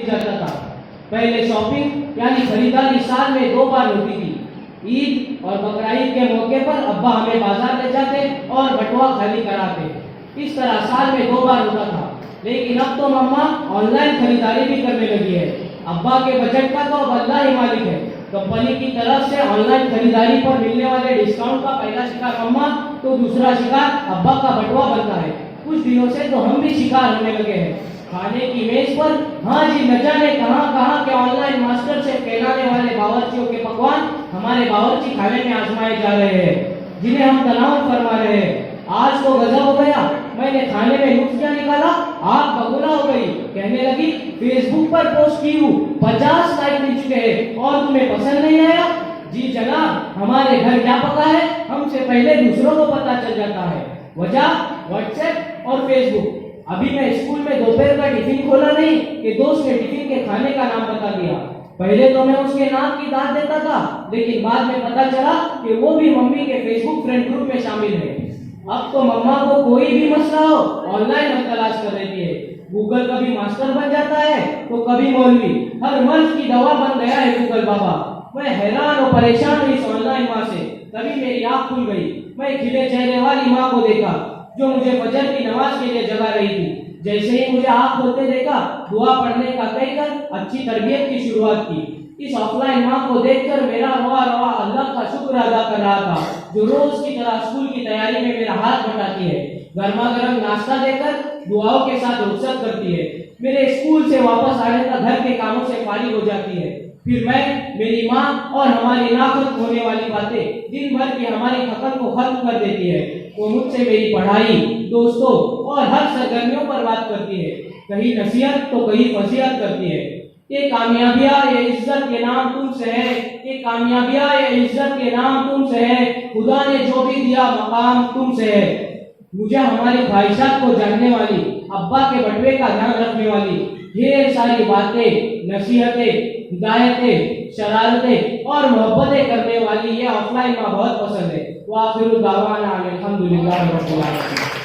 जाता था। पहले शॉपिंग यानी खरीदारी साल में 2 बार होती थी। ईद और बकरा ईद के मौके पर अब्बा हमें बाजार ले जाते और बटुआ खाली कराते। इस तरह साल में 2 बार होता था। लेकिन अब तो मम्मा ऑनलाइन खरीदारी भी करने लगी है। अब्बा के बजट का तो अब अल्लाह ही मालिक है। कंपनी की तरफ से ऑनलाइन खरीदारी पर मिलने वाले डिस्काउंट का पहला शिकार मम्मा तो दूसरा शिकार अब्बा का बटुआ बनता है। कुछ दिनों से तो हम भी शिकार होने लगे हैं। खाने की मेज पर हाँ जी न जाने कहां के ऑनलाइन मास्टर से कहलाने वाले बावर्चियों के पकवान हमारे बावर्ची खाने में आजमाए जा रहे हैं, जिन्हें हम तनाव फरमा रहे हैं। आज तो गजब हो गया, मैंने खाने में नुक्स क्या निकाला, आग बबूला हो गई। कहने लगी फेसबुक पर पोस्ट की हूँ, 50 लाइक मिल चुके हैं और तुम्हें पसंद नहीं आया। जी जनाब, हमारे घर क्या पका है हमसे पहले दूसरों को पता चल जाता है। वजह व्हाट्सएप और फेसबुक। अभी मैं स्कूल में दोपहर का टिफिन खोला नहीं कि दोस्त ने टिफिन के खाने का नाम बता दिया। पहले तो मैं उसके नाम की दाद देता था, लेकिन बाद में पता चला कि वो भी मम्मी के फेसबुक फ्रेंड ग्रुप में शामिल है। अब तो मम्मा को कोई भी मसला हो ऑनलाइन हम तलाश कर देती है। गूगल कभी मास्टर बन जाता है तो कभी मौलवी। हर मर्ज की दवा बन गया है गूगल बाबा। मैं हैरान और परेशान हुई इस ऑनलाइन माँ से। तभी मेरी आँख खुल गई। मैं खिले चेहरे वाली माँ को देखा जो मुझे फजर की नमाज के लिए जगा रही थी। जैसे ही मुझे आँख खोलते देखा, दुआ पढ़ने का कहकर अच्छी तरबियत की शुरुआत की। इस ऑफलाइन माँ को देखकर मेरा रोआ रोआ अल्लाह का शुक्र अदा कर रहा था, जो रोज की तरह स्कूल की तैयारी में मेरा हाथ बटाती है, गर्मा गर्म नाश्ता देकर दुआओं के साथ रुखसत करती है, मेरे स्कूल से वापस आने तक घर के कामों से फारिग हो जाती है। फिर मैं, मेरी माँ और हमारी नाखुश होने वाली बातें दिन भर की हमारी थकन को खत्म कर देती है। वो मुझसे मेरी पढ़ाई, दोस्तों और हर सरगर्मियों पर बात करती है। कहीं नसीहत तो कहीं फसीहत करती है। ये कामयाबियां ये इज्जत के नाम तुमसे है, ये कामयाबियां ये इज्जत के नाम तुमसे है, खुदा ने जो भी दिया मकाम तुमसे है। मुझे हमारी ख्वाहिशात को जानने वाली, अब्बा के बटुए का ध्यान रखने वाली ढेर सारी बातें, नसीहतें, हिदायतें, शरारतें और मोहब्बतें करने वाली ये ऑफलाइन माँ बहुत पसंद है। वाखिरु दावाना अल्हम्दुलिल्लाह रब्बिल आलमीन।